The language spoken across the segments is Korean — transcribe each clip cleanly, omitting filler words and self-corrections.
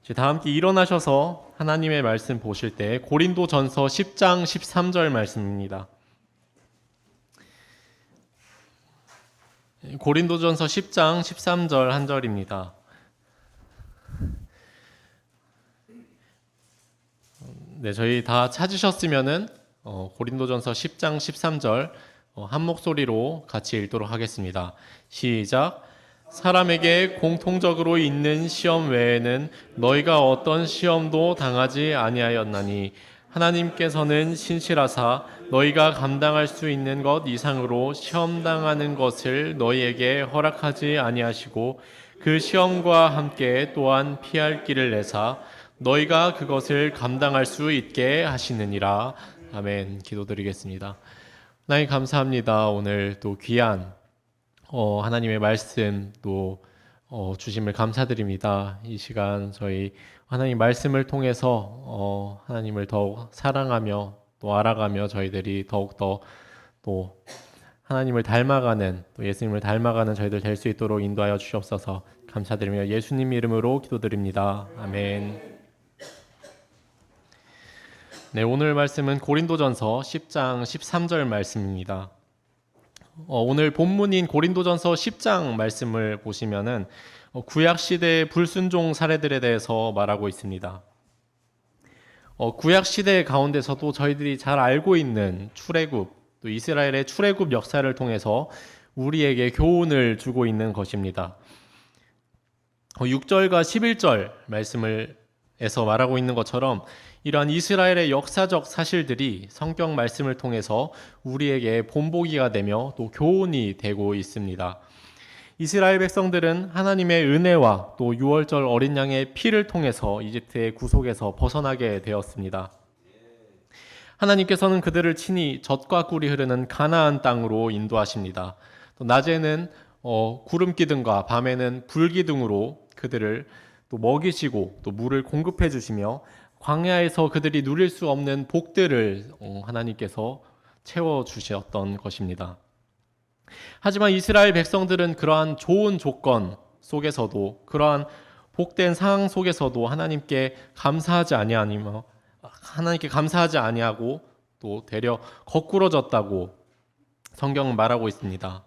이제 다 함께 일어나셔서 하나님의 말씀 보실 때 고린도전서 10장 13절 말씀입니다. 고린도전서 10장 13절 한 절입니다. 네, 저희 다 찾으셨으면은 고린도전서 10장 13절 한 목소리로 같이 읽도록 하겠습니다. 시작. 사람에게 공통적으로 있는 시험 외에는 너희가 어떤 시험도 당하지 아니하였나니 하나님께서는 신실하사 너희가 감당할 수 있는 것 이상으로 시험 당하는 것을 너희에게 허락하지 아니하시고 그 시험과 함께 또한 피할 길을 내사 너희가 그것을 감당할 수 있게 하시느니라. 아멘. 기도드리겠습니다. 하나님 감사합니다. 오늘 또 귀한 하나님의 말씀 또 주심을 감사드립니다. 이 시간 저희 하나님 말씀을 통해서 하나님을 더욱 사랑하며 또 알아가며 저희들이 더욱더 또 하나님을 닮아가는 또 예수님을 닮아가는 저희들 될 수 있도록 인도하여 주시옵소서. 감사드리며 예수님 이름으로 기도드립니다. 아멘. 네, 오늘 말씀은 고린도전서 10장 13절 말씀입니다. 오늘 본문인 고린도전서 10장 말씀을 보시면은 구약 시대의 불순종 사례들에 대해서 말하고 있습니다. 구약 시대 가운데서도 저희들이 잘 알고 있는 출애굽, 또 이스라엘의 출애굽 역사를 통해서 우리에게 교훈을 주고 있는 것입니다. 6절과 11절 말씀에서 말하고 있는 것처럼 이러한 이스라엘의 역사적 사실들이 성경 말씀을 통해서 우리에게 본보기가 되며 또 교훈이 되고 있습니다. 이스라엘 백성들은 하나님의 은혜와 또 유월절 어린 양의 피를 통해서 이집트의 구속에서 벗어나게 되었습니다. 하나님께서는 그들을 친히 젖과 꿀이 흐르는 가나안 땅으로 인도하십니다. 또 낮에는 구름 기둥과 밤에는 불 기둥으로 그들을 또 먹이시고 또 물을 공급해 주시며 광야에서 그들이 누릴 수 없는 복들을 하나님께서 채워주셨던 것입니다. 하지만 이스라엘 백성들은 그러한 좋은 조건 속에서도 그러한 복된 상황 속에서도 하나님께 감사하지 아니하고 또 되려 거꾸러졌다고 성경은 말하고 있습니다.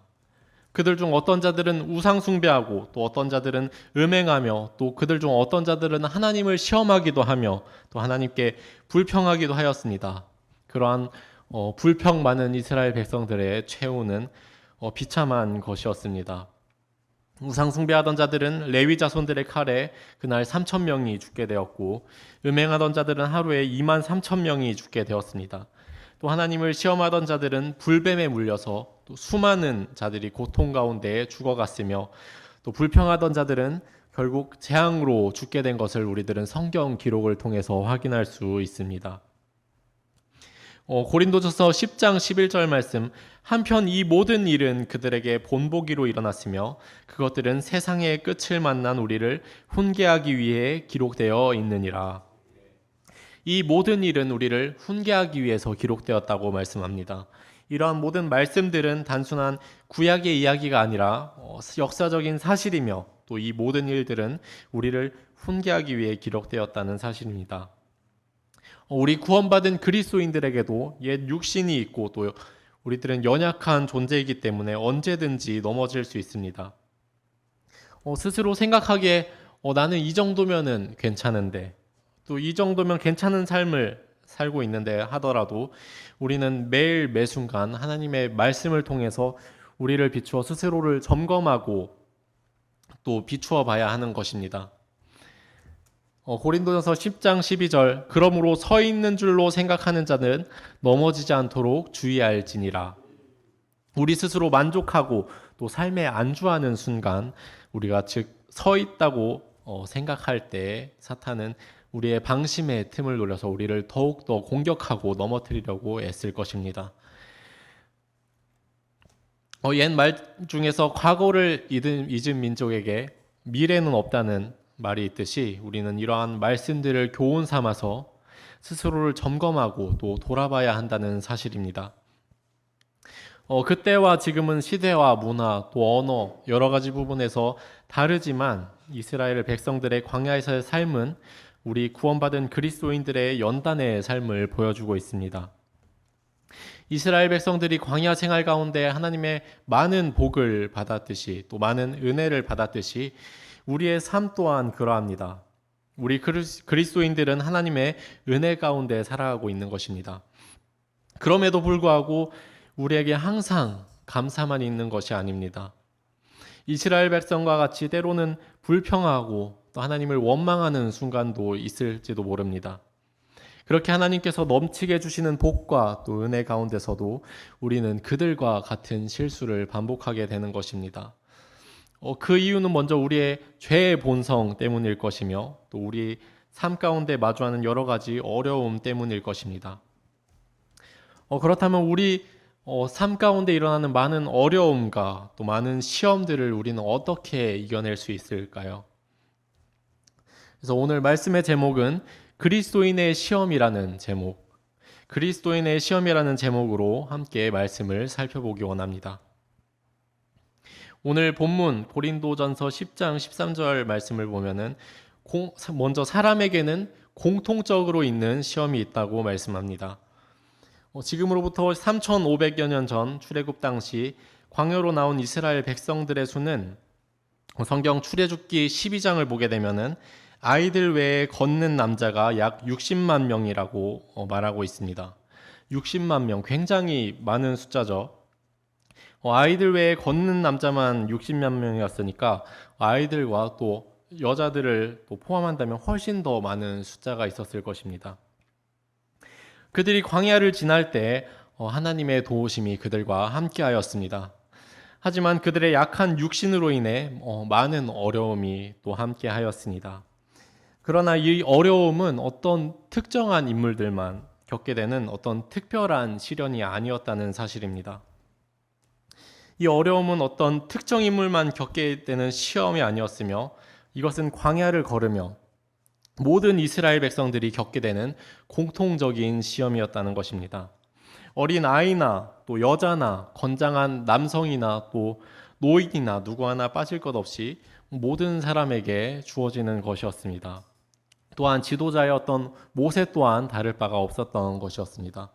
그들 중 어떤 자들은 우상 숭배하고 또 어떤 자들은 음행하며 또 그들 중 어떤 자들은 하나님을 시험하기도 하며 또 하나님께 불평하기도 하였습니다. 그러한 불평 많은 이스라엘 백성들의 최후는 비참한 것이었습니다. 우상 숭배하던 자들은 레위 자손들의 칼에 그날 3,000명이 죽게 되었고 음행하던 자들은 하루에 23,000명이 죽게 되었습니다. 또 하나님을 시험하던 자들은 불뱀에 물려서 또 수많은 자들이 고통 가운데 죽어갔으며 또 불평하던 자들은 결국 재앙으로 죽게 된 것을 우리들은 성경 기록을 통해서 확인할 수 있습니다. 고린도전서 10장 11절 말씀, 한편 이 모든 일은 그들에게 본보기로 일어났으며 그것들은 세상의 끝을 만난 우리를 훈계하기 위해 기록되어 있느니라. 이 모든 일은 우리를 훈계하기 위해서 기록되었다고 말씀합니다. 이러한 모든 말씀들은 단순한 구약의 이야기가 아니라 역사적인 사실이며 또 이 모든 일들은 우리를 훈계하기 위해 기록되었다는 사실입니다. 우리 구원받은 그리스도인들에게도 옛 육신이 있고 또 우리들은 연약한 존재이기 때문에 언제든지 넘어질 수 있습니다. 스스로 생각하기에 나는 이 정도면은 괜찮은데 또 이 정도면 괜찮은 삶을 살고 있는데 하더라도 우리는 매일 매순간 하나님의 말씀을 통해서 우리를 비추어 스스로를 점검하고 또 비추어 봐야 하는 것입니다. 고린도전서 10장 12절 그러므로 서 있는 줄로 생각하는 자는 넘어지지 않도록 주의할지니라. 우리 스스로 만족하고 또 삶에 안주하는 순간 우리가 즉 서 있다고 생각할 때 사탄은 우리의 방심의 틈을 노려서 우리를 더욱더 공격하고 넘어뜨리려고 애쓸 것입니다. 옛 말 중에서 과거를 잊은 민족에게 미래는 없다는 말이 있듯이 우리는 이러한 말씀들을 교훈 삼아서 스스로를 점검하고 또 돌아봐야 한다는 사실입니다. 그때와 지금은 시대와 문화 또 언어 여러 가지 부분에서 다르지만 이스라엘 백성들의 광야에서의 삶은 우리 구원받은 그리스도인들의 연단의 삶을 보여주고 있습니다. 이스라엘 백성들이 광야 생활 가운데 하나님의 많은 복을 받았듯이 또 많은 은혜를 받았듯이 우리의 삶 또한 그러합니다. 우리 그리스도인들은 하나님의 은혜 가운데 살아가고 있는 것입니다. 그럼에도 불구하고 우리에게 항상 감사만 있는 것이 아닙니다. 이스라엘 백성과 같이 때로는 불평하고 또 하나님을 원망하는 순간도 있을지도 모릅니다. 그렇게 하나님께서 넘치게 주시는 복과 또 은혜 가운데서도 우리는 그들과 같은 실수를 반복하게 되는 것입니다. 그 이유는 먼저 우리의 죄의 본성 때문일 것이며 또 우리 삶 가운데 마주하는 여러 가지 어려움 때문일 것입니다. 그렇다면 우리 삶 가운데 일어나는 많은 어려움과 또 많은 시험들을 우리는 어떻게 이겨낼 수 있을까요? 그래서 오늘 말씀의 제목은 그리스도인의 시험이라는 제목, 그리스도인의 시험이라는 제목으로 함께 말씀을 살펴보기 원합니다. 오늘 본문 고린도전서 10장 13절 말씀을 보면은 먼저 사람에게는 공통적으로 있는 시험이 있다고 말씀합니다. 지금으로부터 3,500여 년 전 출애굽 당시 광야로 나온 이스라엘 백성들의 수는 성경 출애굽기 12장을 보게 되면은 아이들 외에 걷는 남자가 약 60만 명이라고 말하고 있습니다. 60만 명, 굉장히 많은 숫자죠. 아이들 외에 걷는 남자만 60만 명이었으니까 아이들과 또 여자들을 또 포함한다면 훨씬 더 많은 숫자가 있었을 것입니다. 그들이 광야를 지날 때 하나님의 도우심이 그들과 함께하였습니다. 하지만 그들의 약한 육신으로 인해 많은 어려움이 또 함께하였습니다. 그러나 이 어려움은 어떤 특정한 인물들만 겪게 되는 어떤 특별한 시련이 아니었다는 사실입니다. 이 어려움은 어떤 특정 인물만 겪게 되는 시험이 아니었으며 이것은 광야를 걸으며 모든 이스라엘 백성들이 겪게 되는 공통적인 시험이었다는 것입니다. 어린 아이나 또 여자나 건장한 남성이나 또 노인이나 누구 하나 빠질 것 없이 모든 사람에게 주어지는 것이었습니다. 또한 지도자의 어떤 모세 또한 다를 바가 없었던 것이었습니다.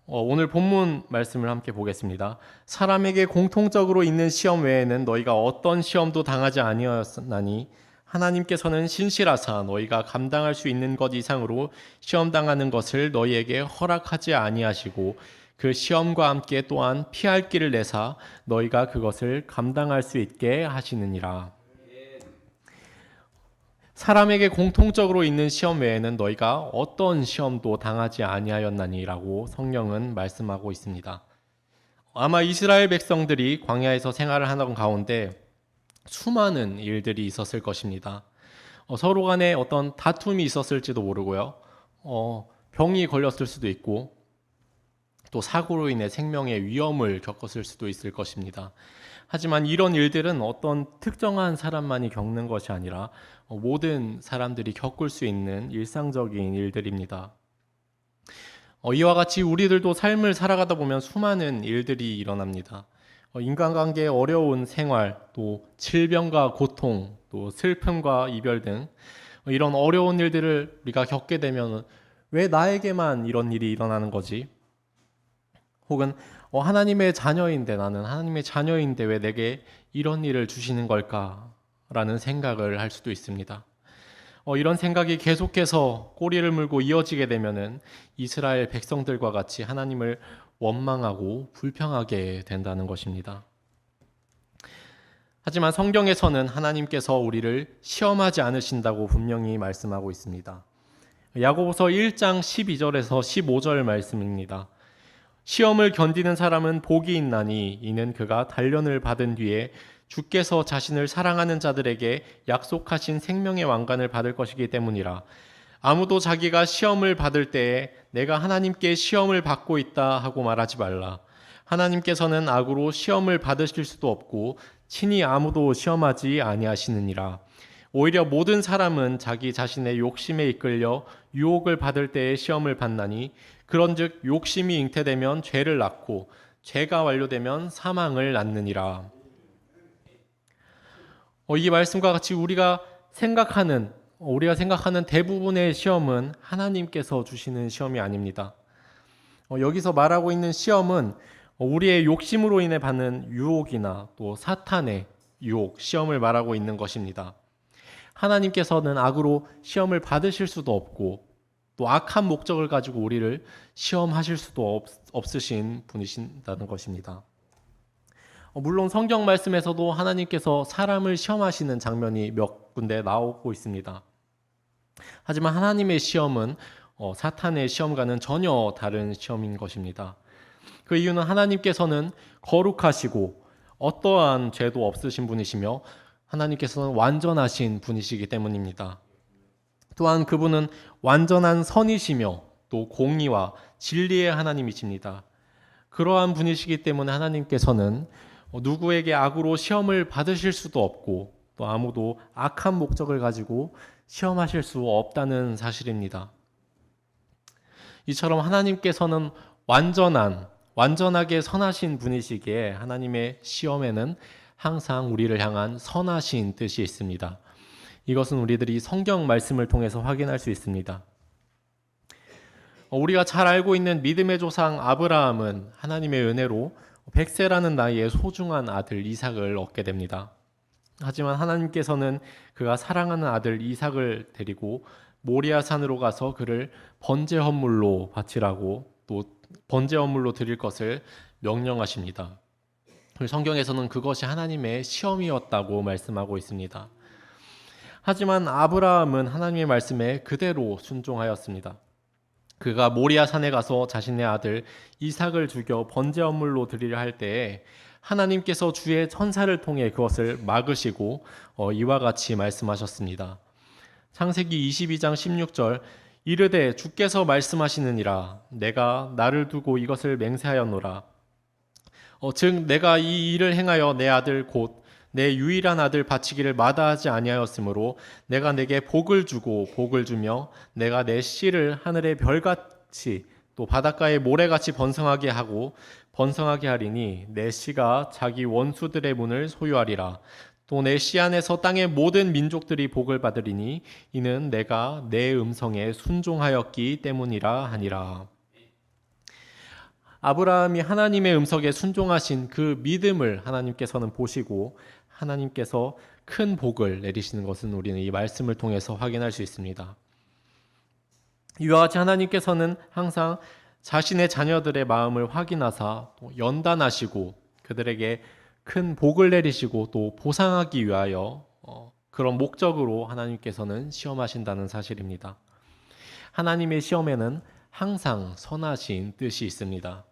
오늘 본문 말씀을 함께 보겠습니다. 사람에게 공통적으로 있는 시험 외에는 너희가 어떤 시험도 당하지 아니하였나니 하나님께서는 신실하사 너희가 감당할 수 있는 것 이상으로 시험 당하는 것을 너희에게 허락하지 아니하시고 그 시험과 함께 또한 피할 길을 내사 너희가 그것을 감당할 수 있게 하시느니라. 사람에게 공통적으로 있는 시험 외에는 너희가 어떤 시험도 당하지 아니하였나니라고 성경은 말씀하고 있습니다. 아마 이스라엘 백성들이 광야에서 생활을 하는 가운데 수많은 일들이 있었을 것입니다. 서로 간에 어떤 다툼이 있었을지도 모르고요. 병이 걸렸을 수도 있고 또 사고로 인해 생명의 위험을 겪었을 수도 있을 것입니다. 하지만 이런 일들은 어떤 특정한 사람만이 겪는 것이 아니라 모든 사람들이 겪을 수 있는 일상적인 일들입니다. 이와 같이 우리들도 삶을 살아가다 보면 수많은 일들이 일어납니다. 인간관계의 어려운 생활, 또 질병과 고통, 또 슬픔과 이별 등 이런 어려운 일들을 우리가 겪게 되면 왜 나에게만 이런 일이 일어나는 거지? 혹은 하나님의 자녀인데 나는 하나님의 자녀인데 왜 내게 이런 일을 주시는 걸까? 라는 생각을 할 수도 있습니다. 이런 생각이 계속해서 꼬리를 물고 이어지게 되면은 이스라엘 백성들과 같이 하나님을 원망하고 불평하게 된다는 것입니다. 하지만 성경에서는 하나님께서 우리를 시험하지 않으신다고 분명히 말씀하고 있습니다. 야고보서 1장 12절에서 15절 말씀입니다. 시험을 견디는 사람은 복이 있나니 이는 그가 단련을 받은 뒤에 주께서 자신을 사랑하는 자들에게 약속하신 생명의 왕관을 받을 것이기 때문이라. 아무도 자기가 시험을 받을 때에 내가 하나님께 시험을 받고 있다 하고 말하지 말라. 하나님께서는 악으로 시험을 받으실 수도 없고 친히 아무도 시험하지 아니하시느니라. 오히려 모든 사람은 자기 자신의 욕심에 이끌려 유혹을 받을 때에 시험을 받나니 그런즉 욕심이 잉태되면 죄를 낳고 죄가 완료되면 사망을 낳느니라. 이 말씀과 같이 우리가 생각하는 대부분의 시험은 하나님께서 주시는 시험이 아닙니다. 여기서 말하고 있는 시험은 우리의 욕심으로 인해 받는 유혹이나 또 사탄의 유혹, 시험을 말하고 있는 것입니다. 하나님께서는 악으로 시험을 받으실 수도 없고 또 악한 목적을 가지고 우리를 시험하실 수도 없으신 분이신다는 것입니다. 물론 성경 말씀에서도 하나님께서 사람을 시험하시는 장면이 몇 군데 나오고 있습니다. 하지만 하나님의 시험은 사탄의 시험과는 전혀 다른 시험인 것입니다. 그 이유는 하나님께서는 거룩하시고 어떠한 죄도 없으신 분이시며 하나님께서는 완전하신 분이시기 때문입니다. 또한 그분은 완전한 선이시며 또 공의와 진리의 하나님이십니다. 그러한 분이시기 때문에 하나님께서는 누구에게 악으로 시험을 받으실 수도 없고 또 아무도 악한 목적을 가지고 시험하실 수 없다는 사실입니다. 이처럼 하나님께서는 완전하게 선하신 분이시기에 하나님의 시험에는 항상 우리를 향한 선하신 뜻이 있습니다. 이것은 우리들이 성경 말씀을 통해서 확인할 수 있습니다. 우리가 잘 알고 있는 믿음의 조상 아브라함은 하나님의 은혜로 100세라는 나이에 소중한 아들 이삭을 얻게 됩니다. 하지만 하나님께서는 그가 사랑하는 아들 이삭을 데리고 모리아 산으로 가서 그를 번제 헌물로 바치라고 또 번제 헌물로 드릴 것을 명령하십니다. 성경에서는 그것이 하나님의 시험이었다고 말씀하고 있습니다. 하지만 아브라함은 하나님의 말씀에 그대로 순종하였습니다. 그가 모리아 산에 가서 자신의 아들 이삭을 죽여 번제 헌물로 드리려 할 때에 하나님께서 주의 천사를 통해 그것을 막으시고 이와 같이 말씀하셨습니다. 창세기 22장 16절 이르되 주께서 말씀하시느니라 내가 나를 두고 이것을 맹세하였노라. 즉 내가 이 일을 행하여 내 아들 곧 내 유일한 아들 바치기를 마다하지 아니하였으므로 내가 내게 복을 주고 복을 주며 내가 내 씨를 하늘의 별같이 또 바닷가의 모래같이 번성하게 하고 번성하게 하리니 내 씨가 자기 원수들의 문을 소유하리라. 또 내 씨 안에서 땅의 모든 민족들이 복을 받으리니 이는 내가 내 음성에 순종하였기 때문이라 하니라. 아브라함이 하나님의 음성에 순종하신 그 믿음을 하나님께서는 보시고 하나님께서 큰 복을 내리시는 것은 우리는 이 말씀을 통해서 확인할 수 있습니다. 이와 같이 하나님께서는 항상 자신의 자녀들의 마음을 확인하사 또 연단하시고 그들에게 큰 복을 내리시고 또 보상하기 위하여 그런 목적으로 하나님께서는 시험하신다는 사실입니다. 하나님의 시험에는 항상 선하신 뜻이 있습니다.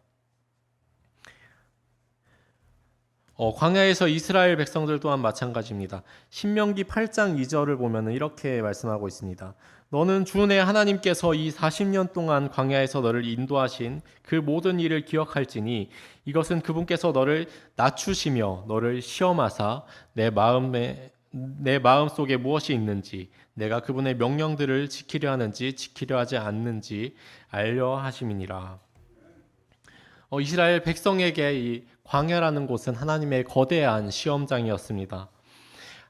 광야에서 이스라엘 백성들 또한 마찬가지입니다. 신명기 8장 2절을 보면 이렇게 말씀하고 있습니다. 너는 주 내 하나님께서 이 40년 동안 광야에서 너를 인도하신 그 모든 일을 기억할지니 이것은 그분께서 너를 낮추시며 너를 시험하사 내 마음 속에 무엇이 있는지 내가 그분의 명령들을 지키려 하는지 지키려 하지 않는지 알려 하심이니라. 이스라엘 백성에게 이 광야라는 곳은 하나님의 거대한 시험장이었습니다.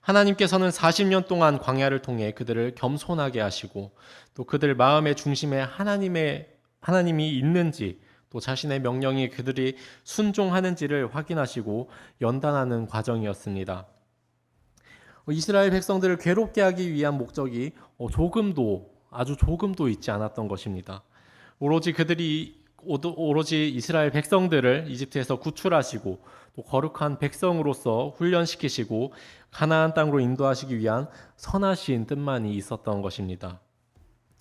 하나님께서는 40년 동안 광야를 통해 그들을 겸손하게 하시고 또 그들 마음의 중심에 하나님이 있는지 또 자신의 명령이 그들이 순종하는지를 확인하시고 연단하는 과정이었습니다. 이스라엘 백성들을 괴롭게 하기 위한 목적이 아주 조금도 있지 않았던 것입니다. 오로지 이스라엘 백성들을 이집트에서 구출하시고 또 거룩한 백성으로서 훈련시키시고 가나안 땅으로 인도하시기 위한 선하신 뜻만이 있었던 것입니다.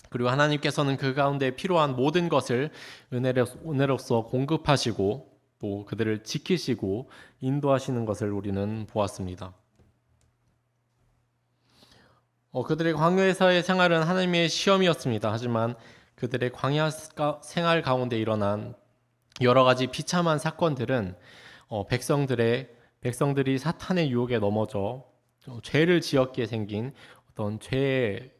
그리고 하나님께서는 그 가운데 필요한 모든 것을 은혜로서 공급하시고 또 그들을 지키시고 인도하시는 것을 우리는 보았습니다. 그들의 광야에서의 생활은 하나님의 시험이었습니다. 하지만 그들의 광야 생활 가운데 일어난 여러 가지 비참한 사건들은 백성들이 사탄의 유혹에 넘어져 죄를 지었기에 생긴 어떤 죄의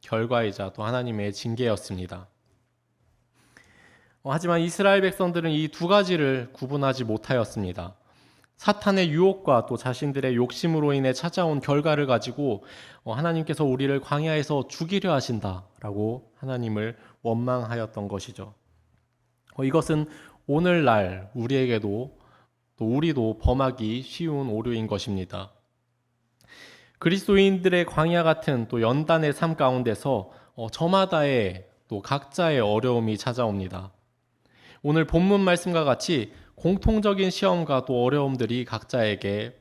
결과이자 또 하나님의 징계였습니다. 하지만 이스라엘 백성들은 이 두 가지를 구분하지 못하였습니다. 사탄의 유혹과 또 자신들의 욕심으로 인해 찾아온 결과를 가지고 하나님께서 우리를 광야에서 죽이려 하신다라고 하나님을 원망하였던 것이죠. 이것은 오늘날 우리에게도 또 우리도 범하기 쉬운 오류인 것입니다. 그리스도인들의 광야 같은 또 연단의 삶 가운데서 저마다의 또 각자의 어려움이 찾아옵니다. 오늘 본문 말씀과 같이 공통적인 시험과 또 어려움들이 각자에게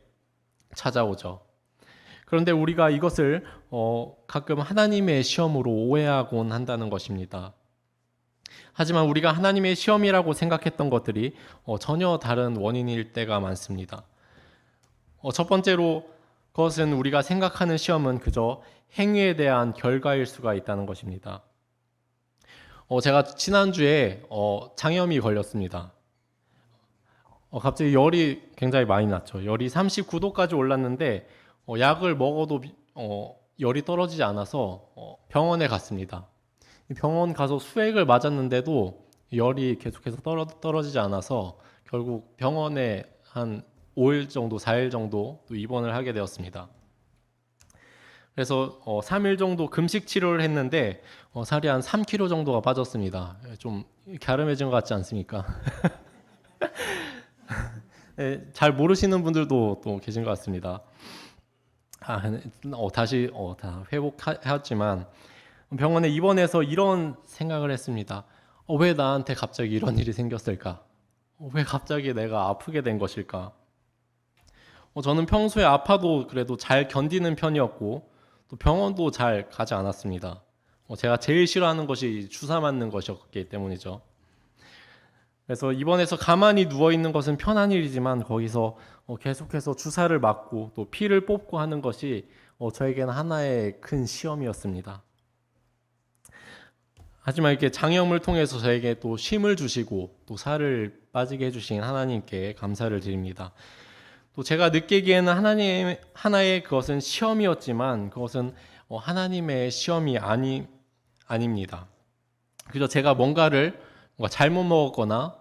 찾아오죠. 그런데 우리가 이것을 가끔 하나님의 시험으로 오해하곤 한다는 것입니다. 하지만 우리가 하나님의 시험이라고 생각했던 것들이 전혀 다른 원인일 때가 많습니다. 첫 번째로 그것은 우리가 생각하는 시험은 그저 행위에 대한 결과일 수가 있다는 것입니다. 제가 지난주에 장염이 걸렸습니다. 갑자기 열이 굉장히 많이 났죠. 열이 39도까지 올랐는데 약을 먹어도 열이 떨어지지 않아서 병원에 갔습니다. 병원 가서 수액을 맞았는데도 열이 계속해서 떨어지지 않아서 결국 병원에 한 5일 정도, 4일 정도 또 입원을 하게 되었습니다. 그래서 3일 정도 금식 치료를 했는데 살이 한 3kg 정도가 빠졌습니다. 좀 갸름해진 것 같지 않습니까? 네, 잘 모르시는 분들도 또 계신 것 같습니다. 다시 다 회복하였지만 병원에 입원해서 이런 생각을 했습니다. 왜 나한테 갑자기 이런 일이 생겼을까? 왜 갑자기 내가 아프게 된 것일까? 저는 평소에 아파도 그래도 잘 견디는 편이었고 또 병원도 잘 가지 않았습니다. 제가 제일 싫어하는 것이 주사 맞는 것이었기 때문이죠. 그래서 입원해서 가만히 누워 있는 것은 편한 일이지만 거기서 계속해서 주사를 맞고 또 피를 뽑고 하는 것이 저에게는 하나의 큰 시험이었습니다. 하지만 이렇게 장염을 통해서 저에게 또 쉼을 주시고 또 살을 빠지게 해주신 하나님께 감사를 드립니다. 또 제가 느끼기에는 하나의 그것은 시험이었지만 그것은 하나님의 시험이 아닙니다. 그저 제가 뭔가 잘못 먹었거나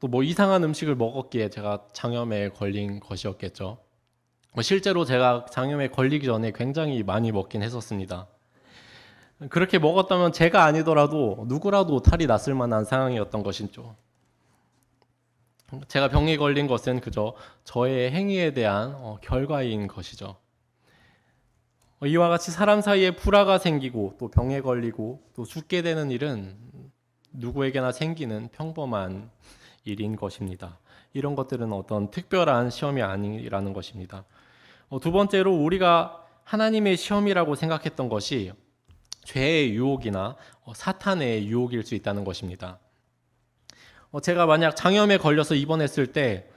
또 뭐 이상한 음식을 먹었기에 제가 장염에 걸린 것이었겠죠. 실제로 제가 장염에 걸리기 전에 굉장히 많이 먹긴 했었습니다. 그렇게 먹었다면 제가 아니더라도 누구라도 탈이 났을 만한 상황이었던 것이죠. 제가 병에 걸린 것은 그저 저의 행위에 대한 결과인 것이죠. 이와 같이 사람 사이에 불화가 생기고 또 병에 걸리고 또 죽게 되는 일은 누구에게나 생기는 평범한 일인 것입니다. 이런 것들은 어떤 특별한 시험이 아니라는 것입니다. 두 번째로 우리가 하나님의 시험이라고 생각했던 것이 죄의 유혹이나 사탄의 유혹일 수 있다는 것입니다. 제가 만약 장염에 걸려서 입원했을 때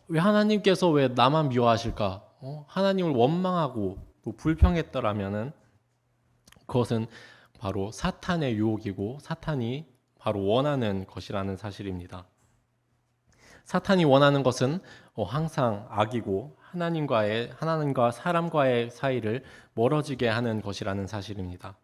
왜 하나님께서 왜 나만 미워하실까? 하나님을 원망하고 또 불평했더라면은 그것은 바로 사탄의 유혹이고 사탄이 바로 원하는 것이라는 사실입니다. 사탄이 원하는 것은 항상 악이고 하나님과 사람과의 사이를 멀어지게 하는 것이라는 사실입니다.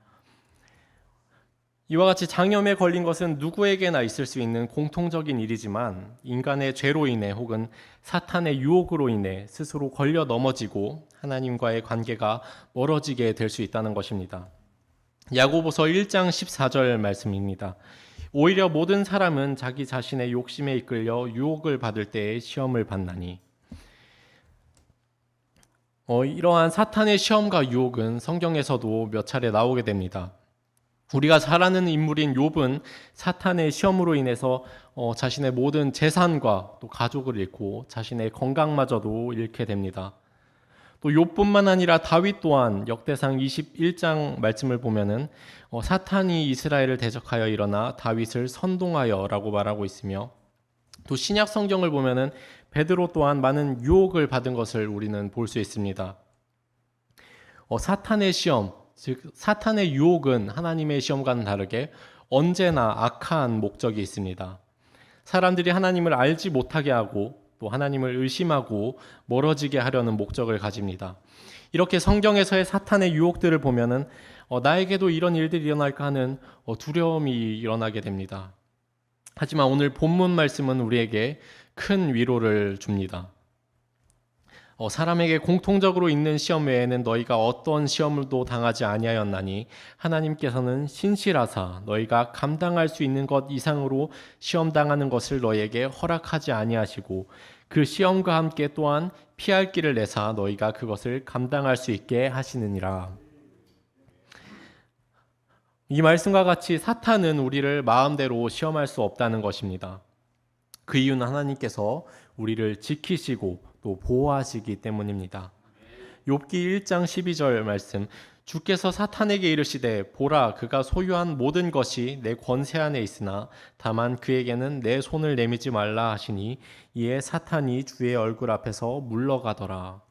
이와 같이 장염에 걸린 것은 누구에게나 있을 수 있는 공통적인 일이지만 인간의 죄로 인해 혹은 사탄의 유혹으로 인해 스스로 걸려 넘어지고 하나님과의 관계가 멀어지게 될 수 있다는 것입니다. 야고보서 1장 14절 말씀입니다. 오히려 모든 사람은 자기 자신의 욕심에 이끌려 유혹을 받을 때에 시험을 받나니. 이러한 사탄의 시험과 유혹은 성경에서도 몇 차례 나오게 됩니다. 우리가 잘 아는 인물인 욥은 사탄의 시험으로 인해서 자신의 모든 재산과 또 가족을 잃고 자신의 건강마저도 잃게 됩니다. 또 욥뿐만 아니라 다윗 또한 역대상 21장 말씀을 보면은 사탄이 이스라엘을 대적하여 일어나 다윗을 선동하여라고 말하고 있으며 또 신약 성경을 보면은 베드로 또한 많은 유혹을 받은 것을 우리는 볼 수 있습니다. 사탄의 시험, 즉 사탄의 유혹은 하나님의 시험과는 다르게 언제나 악한 목적이 있습니다. 사람들이 하나님을 알지 못하게 하고 또 하나님을 의심하고 멀어지게 하려는 목적을 가집니다. 이렇게 성경에서의 사탄의 유혹들을 보면은 나에게도 이런 일들이 일어날까 하는 두려움이 일어나게 됩니다. 하지만 오늘 본문 말씀은 우리에게 큰 위로를 줍니다. 사람에게 공통적으로 있는 시험 외에는 너희가 어떤 시험을도 당하지 아니하였나니 하나님께서는 신실하사 너희가 감당할 수 있는 것 이상으로 시험 당하는 것을 너희에게 허락하지 아니하시고 그 시험과 함께 또한 피할 길을 내사 너희가 그것을 감당할 수 있게 하시느니라. 이 말씀과 같이 사탄은 우리를 마음대로 시험할 수 없다는 것입니다. 그 이유는 하나님께서 우리를 지키시고 또 보호하시기 때문입니다. 욥기 1장 12절 말씀, 주께서 사탄에게 이르시되 보라 그가 소유한 모든 것이 내 권세 안에 있으나 다만 그에게는 내 손을 내미지 말라 하시니 이에 사탄이 주의 얼굴 앞에서 물러가더라.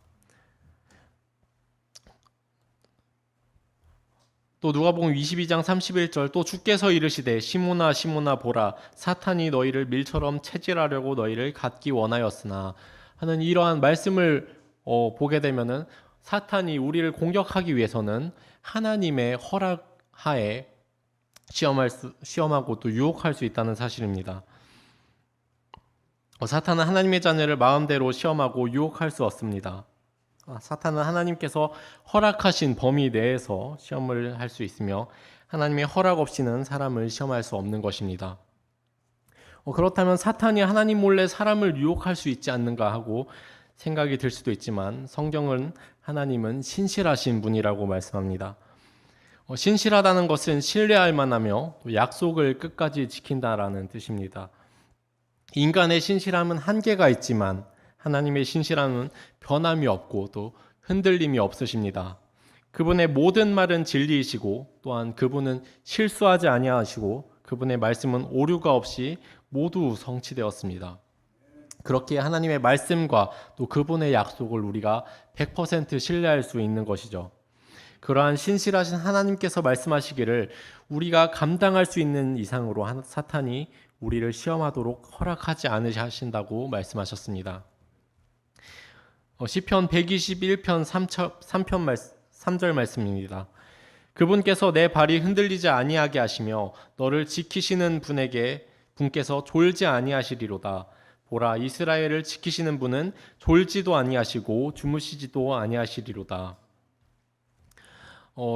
또 누가복음 22장 31절, 또 주께서 이르시되 시몬아 시몬아 보라 사탄이 너희를 밀처럼 채질하려고 너희를 갖기 원하였으나 하는 이러한 말씀을 보게 되면은 사탄이 우리를 공격하기 위해서는 하나님의 허락하에 시험하고 또 유혹할 수 있다는 사실입니다. 사탄은 하나님의 자녀를 마음대로 시험하고 유혹할 수 없습니다. 사탄은 하나님께서 허락하신 범위 내에서 시험을 할 수 있으며 하나님의 허락 없이는 사람을 시험할 수 없는 것입니다. 그렇다면 사탄이 하나님 몰래 사람을 유혹할 수 있지 않는가 하고 생각이 들 수도 있지만 성경은 하나님은 신실하신 분이라고 말씀합니다. 신실하다는 것은 신뢰할 만하며 또 약속을 끝까지 지킨다라는 뜻입니다. 인간의 신실함은 한계가 있지만 하나님의 신실함은 변함이 없고 또 흔들림이 없으십니다. 그분의 모든 말은 진리이시고 또한 그분은 실수하지 아니하시고 그분의 말씀은 오류가 없이 모두 성취되었습니다. 그렇게 하나님의 말씀과 또 그분의 약속을 우리가 100% 신뢰할 수 있는 것이죠. 그러한 신실하신 하나님께서 말씀하시기를 우리가 감당할 수 있는 이상으로 사탄이 우리를 시험하도록 허락하지 않으신다고 말씀하셨습니다. 시편 121편 3절 말씀입니다. 그분께서 내 발이 흔들리지 아니하게 하시며 너를 지키시는 분께서 졸지 아니하시리로다. 보라 이스라엘을 지키시는 분은 졸지도 아니하시고 주무시지도 아니하시리로다.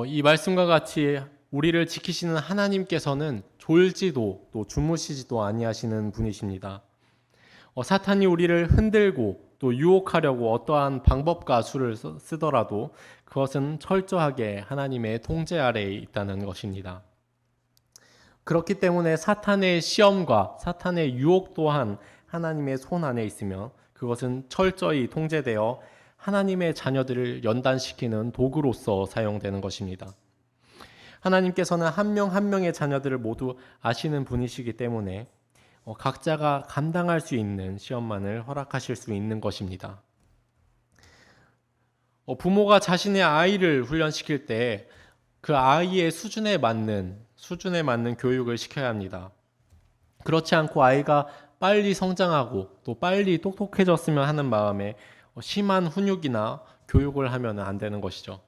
이 말씀과 같이 우리를 지키시는 하나님께서는 졸지도 또 주무시지도 아니하시는 분이십니다. 사탄이 우리를 흔들고 또 유혹하려고 어떠한 방법과 수를 쓰더라도 그것은 철저하게 하나님의 통제 아래에 있다는 것입니다. 그렇기 때문에 사탄의 시험과 사탄의 유혹 또한 하나님의 손 안에 있으며 그것은 철저히 통제되어 하나님의 자녀들을 연단시키는 도구로서 사용되는 것입니다. 하나님께서는 한 명 한 명의 자녀들을 모두 아시는 분이시기 때문에 각자가 감당할 수 있는 시험만을 허락하실 수 있는 것입니다. 부모가 자신의 아이를 훈련시킬 때 그 아이의 수준에 맞는 교육을 시켜야 합니다. 그렇지 않고 아이가 빨리 성장하고 또 빨리 똑똑해졌으면 하는 마음에 심한 훈육이나 교육을 하면 안 되는 것이죠.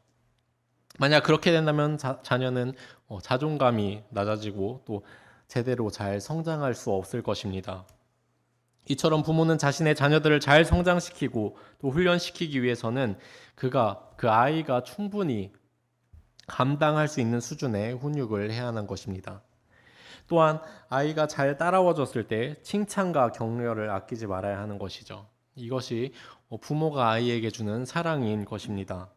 만약 그렇게 된다면 자녀는 자존감이 낮아지고 또 제대로 잘 성장할 수 없을 것입니다. 이처럼 부모는 자신의 자녀들을 잘 성장시키고 또 훈련시키기 위해서는 그 아이가 충분히 감당할 수 있는 수준의 훈육을 해야 하는 것입니다. 또한 아이가 잘 따라와줬을 때 칭찬과 격려를 아끼지 말아야 하는 것이죠. 이것이 부모가 아이에게 주는 사랑인 것입니다.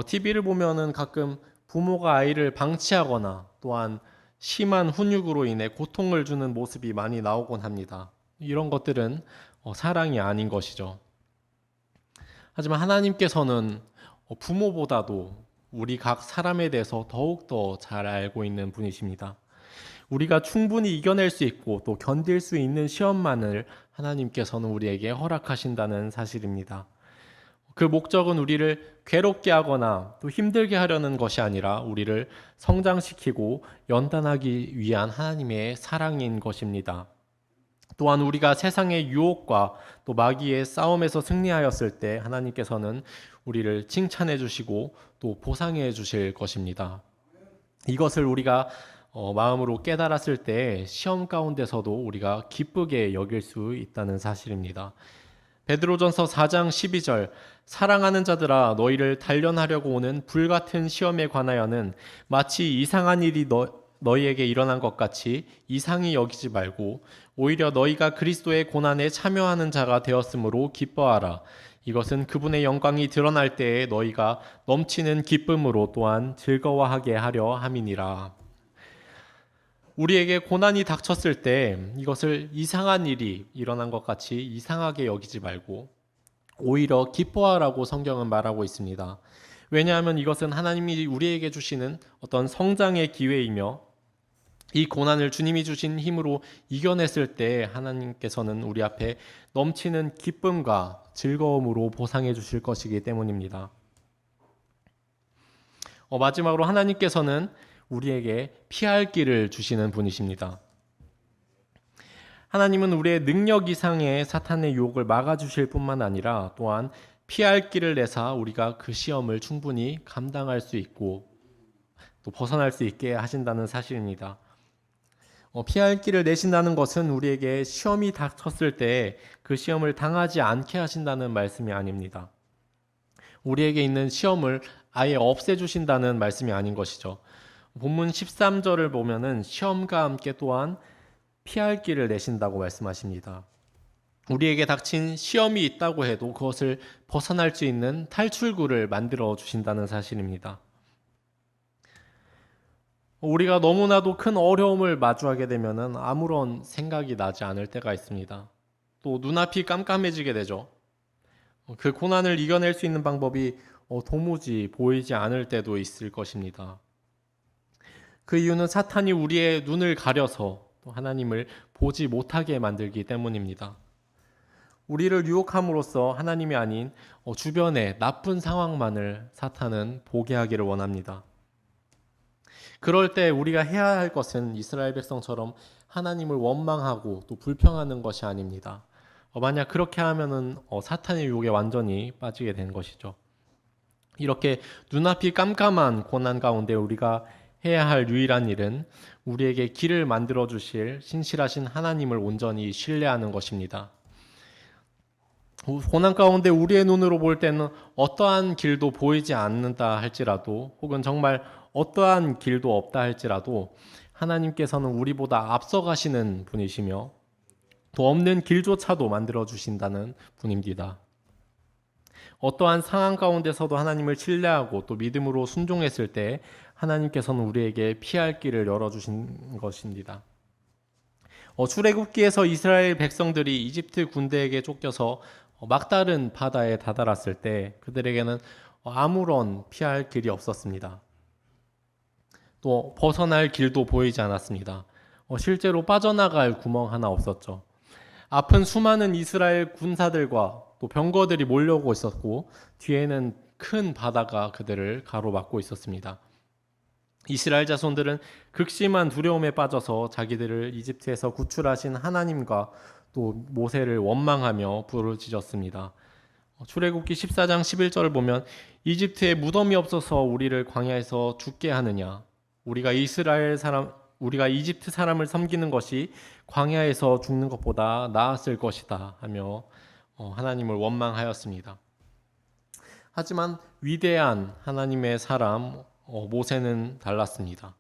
TV를 보면은 가끔 부모가 아이를 방치하거나 또한 심한 훈육으로 인해 고통을 주는 모습이 많이 나오곤 합니다. 이런 것들은 사랑이 아닌 것이죠. 하지만 하나님께서는 부모보다도 우리 각 사람에 대해서 더욱더 잘 알고 있는 분이십니다. 우리가 충분히 이겨낼 수 있고 또 견딜 수 있는 시험만을 하나님께서는 우리에게 허락하신다는 사실입니다. 그 목적은 우리를 괴롭게 하거나 또 힘들게 하려는 것이 아니라 우리를 성장시키고 연단하기 위한 하나님의 사랑인 것입니다. 또한 우리가 세상의 유혹과 또 마귀의 싸움에서 승리하였을 때 하나님께서는 우리를 칭찬해 주시고 또 보상해 주실 것입니다. 이것을 우리가 마음으로 깨달았을 때 시험 가운데서도 우리가 기쁘게 여길 수 있다는 사실입니다. 베드로전서 4장 12절 사랑하는 자들아 너희를 단련하려고 오는 불같은 시험에 관하여는 마치 이상한 일이 너희에게 일어난 것 같이 이상히 여기지 말고 오히려 너희가 그리스도의 고난에 참여하는 자가 되었으므로 기뻐하라. 이것은 그분의 영광이 드러날 때에 너희가 넘치는 기쁨으로 또한 즐거워하게 하려 함이니라. 우리에게 고난이 닥쳤을 때 이것을 이상한 일이 일어난 것 같이 이상하게 여기지 말고 오히려 기뻐하라고 성경은 말하고 있습니다. 왜냐하면 이것은 하나님이 우리에게 주시는 어떤 성장의 기회이며 이 고난을 주님이 주신 힘으로 이겨냈을 때 하나님께서는 우리 앞에 넘치는 기쁨과 즐거움으로 보상해 주실 것이기 때문입니다. 마지막으로 하나님께서는 우리에게 피할 길을 주시는 분이십니다. 하나님은 우리의 능력 이상의 사탄의 유혹을 막아주실 뿐만 아니라 또한 피할 길을 내사 우리가 그 시험을 충분히 감당할 수 있고 또 벗어날 수 있게 하신다는 사실입니다. 피할 길을 내신다는 것은 우리에게 시험이 닥쳤을 때 그 시험을 당하지 않게 하신다는 말씀이 아닙니다. 우리에게 있는 시험을 아예 없애주신다는 말씀이 아닌 것이죠. 본문 13절을 보면은 시험과 함께 또한 피할 길을 내신다고 말씀하십니다. 우리에게 닥친 시험이 있다고 해도 그것을 벗어날 수 있는 탈출구를 만들어 주신다는 사실입니다. 우리가 너무나도 큰 어려움을 마주하게 되면은 아무런 생각이 나지 않을 때가 있습니다. 또 눈앞이 깜깜해지게 되죠. 그 고난을 이겨낼 수 있는 방법이 도무지 보이지 않을 때도 있을 것입니다. 그 이유는 사탄이 우리의 눈을 가려서 또 하나님을 보지 못하게 만들기 때문입니다. 우리를 유혹함으로써 하나님이 아닌 주변의 나쁜 상황만을 사탄은 보게 하기를 원합니다. 그럴 때 우리가 해야 할 것은 이스라엘 백성처럼 하나님을 원망하고 또 불평하는 것이 아닙니다. 만약 그렇게 하면은 사탄의 유혹에 완전히 빠지게 된 것이죠. 이렇게 눈앞이 깜깜한 고난 가운데 우리가 해야 할 유일한 일은 우리에게 길을 만들어 주실 신실하신 하나님을 온전히 신뢰하는 것입니다. 고난 가운데 우리의 눈으로 볼 때는 어떠한 길도 보이지 않는다 할지라도 혹은 정말 어떠한 길도 없다 할지라도 하나님께서는 우리보다 앞서가시는 분이시며 또 없는 길조차도 만들어 주신다는 분입니다. 어떠한 상황 가운데서도 하나님을 신뢰하고 또 믿음으로 순종했을 때 하나님께서는 우리에게 피할 길을 열어주신 것입니다. 출애굽기에서 이스라엘 백성들이 이집트 군대에게 쫓겨서 막다른 바다에 다다랐을 때 그들에게는 아무런 피할 길이 없었습니다. 또 벗어날 길도 보이지 않았습니다. 실제로 빠져나갈 구멍 하나 없었죠. 앞은 수많은 이스라엘 군사들과 또 병거들이 몰려오고 있었고 뒤에는 큰 바다가 그들을 가로막고 있었습니다. 이스라엘 자손들은 극심한 두려움에 빠져서 자기들을 이집트에서 구출하신 하나님과 또 모세를 원망하며 부르짖었습니다. 출애굽기 14장 11절을 보면 이집트에 무덤이 없어서 우리를 광야에서 죽게 하느냐 우리가 이집트 사람을 섬기는 것이 광야에서 죽는 것보다 나았을 것이다 하며 하나님을 원망하였습니다. 하지만 위대한 하나님의 사람 모세는 달랐습니다.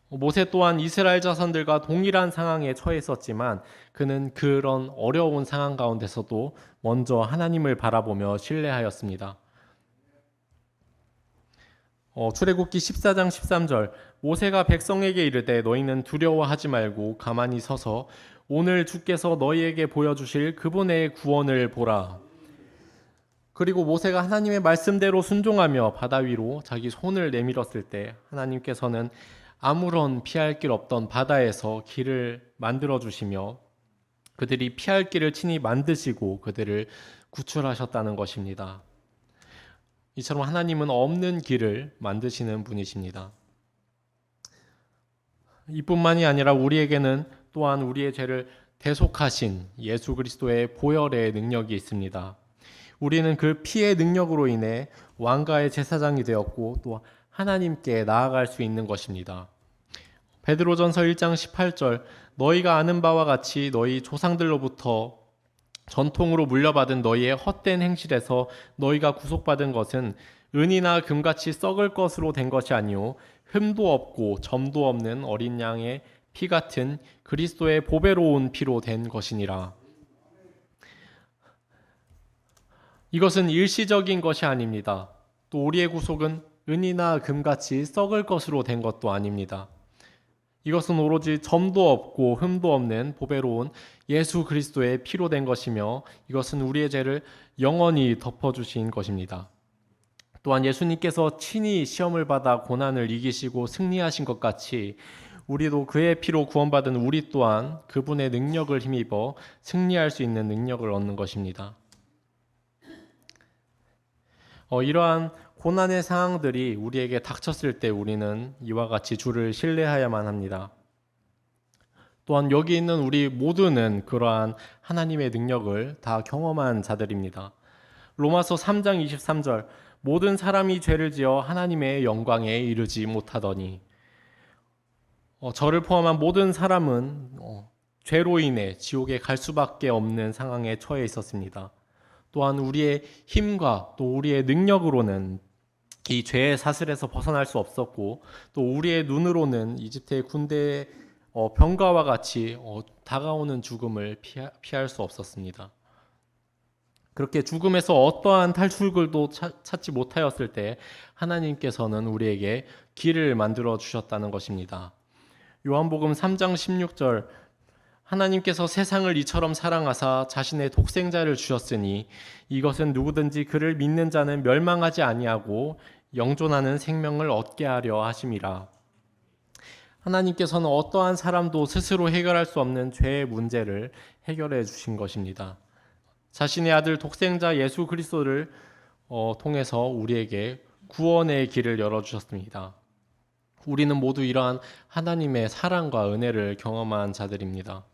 모세 또한 이스라엘 자손들과 동일한 상황에 처했었지만 그는 그런 어려운 상황 가운데서도 먼저 하나님을 바라보며 신뢰하였습니다. 출애굽기 14장 13절 모세가 백성에게 이르되 너희는 두려워하지 말고 가만히 서서 오늘 주께서 너희에게 보여주실 그분의 구원을 보라. 그리고 모세가 하나님의 말씀대로 순종하며 바다 위로 자기 손을 내밀었을 때 하나님께서는 아무런 피할 길 없던 바다에서 길을 만들어 주시며 그들이 피할 길을 친히 만드시고 그들을 구출하셨다는 것입니다. 이처럼 하나님은 없는 길을 만드시는 분이십니다. 이뿐만이 아니라 우리에게는 또한 우리의 죄를 대속하신 예수 그리스도의 보혈의 능력이 있습니다. 우리는 그 피의 능력으로 인해 왕가의 제사장이 되었고 또 하나님께 나아갈 수 있는 것입니다. 베드로전서 1장 18절 너희가 아는 바와 같이 너희 조상들로부터 전통으로 물려받은 너희의 헛된 행실에서 너희가 구속받은 것은 은이나 금같이 썩을 것으로 된 것이 아니요 흠도 없고 점도 없는 어린 양의 피 같은 그리스도의 보배로운 피로 된 것이니라. 이것은 일시적인 것이 아닙니다. 또 우리의 구속은 은이나 금같이 썩을 것으로 된 것도 아닙니다. 이것은 오로지 점도 없고 흠도 없는 보배로운 예수 그리스도의 피로 된 것이며 이것은 우리의 죄를 영원히 덮어주신 것입니다. 또한 예수님께서 친히 시험을 받아 고난을 이기시고 승리하신 것 같이 우리도 그의 피로 구원받은 우리 또한 그분의 능력을 힘입어 승리할 수 있는 능력을 얻는 것입니다. 이러한 고난의 상황들이 우리에게 닥쳤을 때 우리는 이와 같이 주를 신뢰해야만 합니다. 또한 여기 있는 우리 모두는 그러한 하나님의 능력을 다 경험한 자들입니다. 로마서 3장 23절 모든 사람이 죄를 지어 하나님의 영광에 이르지 못하더니 저를 포함한 모든 사람은 죄로 인해 지옥에 갈 수밖에 없는 상황에 처해 있었습니다. 또한 우리의 힘과 또 우리의 능력으로는 이 죄의 사슬에서 벗어날 수 없었고 또 우리의 눈으로는 이집트의 군대의 병과와 같이 다가오는 죽음을 피할 수 없었습니다. 그렇게 죽음에서 어떠한 탈출구도 찾지 못하였을 때 하나님께서는 우리에게 길을 만들어 주셨다는 것입니다. 요한복음 3장 16절 하나님께서 세상을 이처럼 사랑하사 자신의 독생자를 주셨으니 이것은 누구든지 그를 믿는 자는 멸망하지 아니하고 영존하는 생명을 얻게 하려 하심이라. 하나님께서는 어떠한 사람도 스스로 해결할 수 없는 죄의 문제를 해결해 주신 것입니다. 자신의 아들 독생자 예수 그리스도를 통해서 우리에게 구원의 길을 열어주셨습니다. 우리는 모두 이러한 하나님의 사랑과 은혜를 경험한 자들입니다.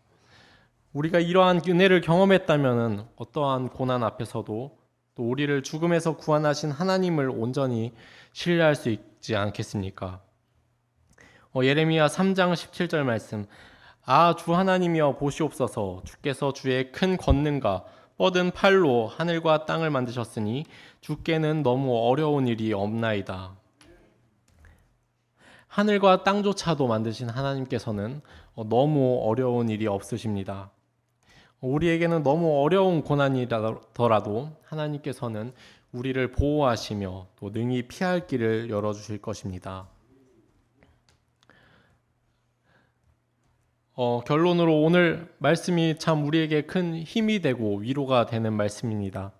우리가 이러한 은혜를 경험했다면 어떠한 고난 앞에서도 또 우리를 죽음에서 구원하신 하나님을 온전히 신뢰할 수 있지 않겠습니까? 예레미야 3장 17절 말씀 주 하나님이여 보시옵소서 주께서 주의 큰 권능과 뻗은 팔로 하늘과 땅을 만드셨으니 주께는 너무 어려운 일이 없나이다. 하늘과 땅조차도 만드신 하나님께서는 너무 어려운 일이 없으십니다. 우리에게는 너무 어려운 고난이더라도 하나님께서는 우리를 보호하시며 또 능히 피할 길을 열어주실 것입니다. 결론으로 오늘 말씀이 참 우리에게 큰 힘이 되고 위로가 되는 말씀입니다.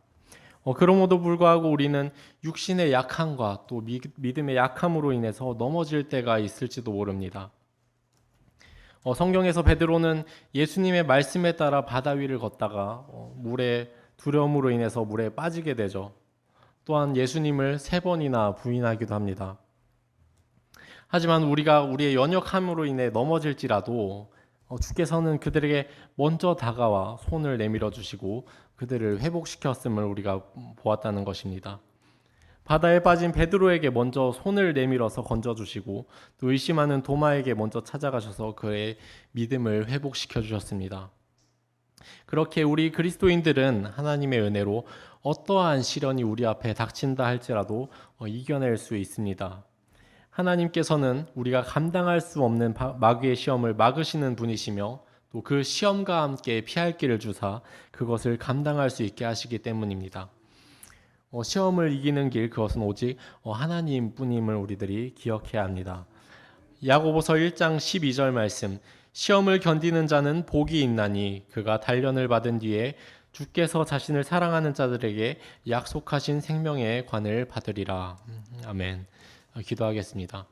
그럼에도 불구하고 우리는 육신의 약함과 또 믿음의 약함으로 인해서 넘어질 때가 있을지도 모릅니다. 성경에서 베드로는 예수님의 말씀에 따라 바다 위를 걷다가 물의 두려움으로 인해서 물에 빠지게 되죠. 또한 예수님을 3번이나 부인하기도 합니다. 하지만 우리가 우리의 연약함으로 인해 넘어질지라도 주께서는 그들에게 먼저 다가와 손을 내밀어 주시고 그들을 회복시켰음을 우리가 보았다는 것입니다. 바다에 빠진 베드로에게 먼저 손을 내밀어서 건져주시고 또 의심하는 도마에게 먼저 찾아가셔서 그의 믿음을 회복시켜 주셨습니다. 그렇게 우리 그리스도인들은 하나님의 은혜로 어떠한 시련이 우리 앞에 닥친다 할지라도 이겨낼 수 있습니다. 하나님께서는 우리가 감당할 수 없는 마귀의 시험을 막으시는 분이시며 또 그 시험과 함께 피할 길을 주사 그것을 감당할 수 있게 하시기 때문입니다. 시험을 이기는 길 그것은 오직 하나님뿐임을 우리들이 기억해야 합니다. 야고보서 1장 12절 말씀 시험을 견디는 자는 복이 있나니 그가 단련을 받은 뒤에 주께서 자신을 사랑하는 자들에게 약속하신 생명의 관을 받으리라. 아멘. 기도하겠습니다.